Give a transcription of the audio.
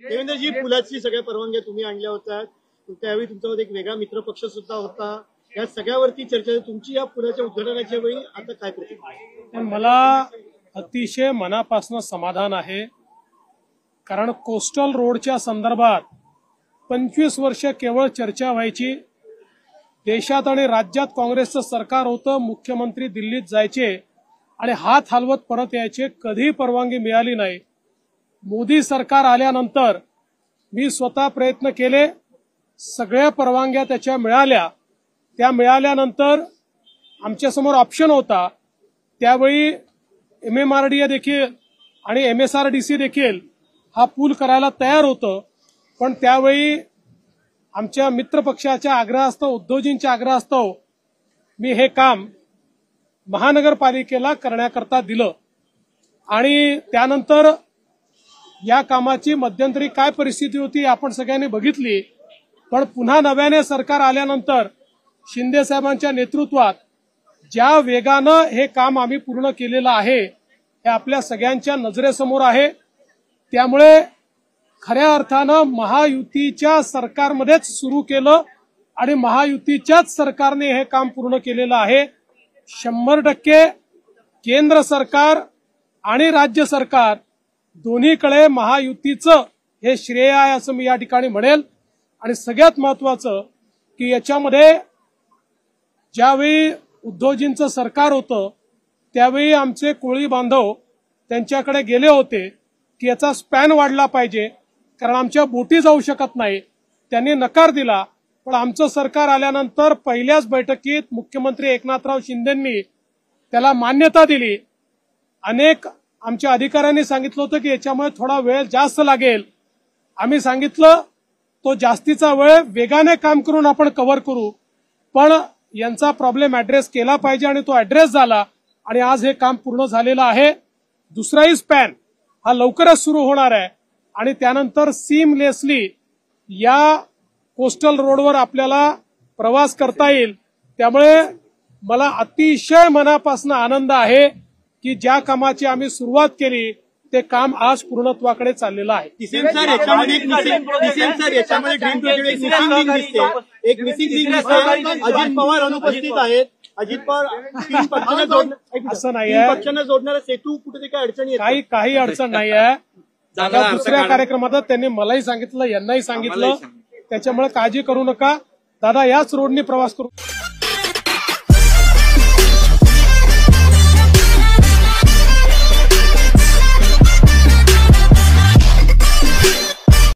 देवेंद्रजी, पुलाची सगळ्या परवानग्या तुम्ही आणल्या होत्या, त्यावेळी तुमच्यामध्ये एक वेगळा मित्रपक्ष सुद्धा होता, या सगळ्यावरती चर्चा तुमची या पुलाच्या उद्घाटनाच्या वेळी आता काय प्रतिक्रिया? मला अतिशय मनापासून समाधान आहे, कारण कोस्टल रोडच्या संदर्भात 25 वर्ष केवळ चर्चा व्हायची. देशात आणि राज्यात काँग्रेसचं सरकार होतं, मुख्यमंत्री दिल्लीत जायचे आणि हात हलवत परत यायचे, कधी परवानगी मिळाली नाही. मोदी सरकार आल्यानंतर मी स्वतः प्रयत्न केले, सगळ्या परवानग्या त्याच्या मिळाल्या. त्या मिळाल्यानंतर आमच्यासमोर ऑप्शन होता, त्यावेळी MMRDA देखील आणि MSRDC देखील हा पूल करायला तयार होतं. पण त्यावेळी आमच्या मित्रपक्षाच्या आग्रहास्तव, उद्धवजींच्या आग्रहास्तव मी हे काम महानगरपालिकेला करण्याकरता दिलं. आणि त्यानंतर या कामाची मध्यंतरी काय परिस्थिती होती आपण सगळ्यांनी बघितली. पण पुन्हा नव्याने सरकार आल्यानंतर शिंदे साहेबांच्या नेतृत्वात ज्या वेगानं हे काम आम्ही पूर्ण केलेलं आहे हे आपल्या सगळ्यांच्या नजरेसमोर आहे. त्यामुळे खऱ्या अर्थानं महायुतीच्या सरकारमध्येच सुरू केलं आणि महायुतीच्याच सरकारने हे काम पूर्ण केलेलं आहे. 100% केंद्र सरकार आणि राज्य सरकार दोन्हीकडे महायुतीचं हे श्रेय आहे असं मी या ठिकाणी म्हणेल. आणि सगळ्यात महत्वाचं की याच्यामध्ये ज्यावेळी उद्धवजींचं सरकार होतं त्यावेळी आमचे कोळी बांधव त्यांच्याकडे गेले होते की याचा स्पॅन वाढला पाहिजे, कारण आमच्या बोटी जाऊ शकत नाही. त्यांनी नकार दिला. पण आमचं सरकार आल्यानंतर पहिल्याच बैठकीत मुख्यमंत्री एकनाथराव शिंदेंनी त्याला मान्यता दिली. अनेक आमच्या अधिकाऱ्यांनी सांगितलं होतं की याच्यामुळे थोडा वेळ जास्त लागेल. आम्ही सांगितलं तो जास्तीचा वेळ वेगाने काम करून आपण कव्हर करू, पण यांचा प्रॉब्लेम ऍड्रेस केला पाहिजे आणि तो ऍड्रेस झाला आणि आज हे काम पूर्ण झालेलं आहे. दुसराही स्पॅन हा लवकरच सुरू होणार आहे आणि त्यानंतर सीमलेसली या कोस्टल रोडवर आपल्याला प्रवास करता येईल. त्यामुळे मला अतिशय मनापासून आनंद आहे की ज्या कामाची आम्ही सुरुवात केली ते काम आज पूर्णत्वाकडे चाललेलं आहे. किसन सर, याच्यामध्ये ड्रीम प्रोजेक्ट एक मिसिंग लिंक दिसते. अजित पवार अनुपस्थित आहेत. अजित पवार असं नाही आहे, पक्षांना जोडणारा सेतू कुठे काही अडचणी काही अडचण नाही आहे. दुसऱ्या कार्यक्रमात त्यांनी मलाही सांगितलं, यांनाही सांगितलं. त्याच्यामुळे काळजी करू नका दादा, याच रोडने प्रवास करू.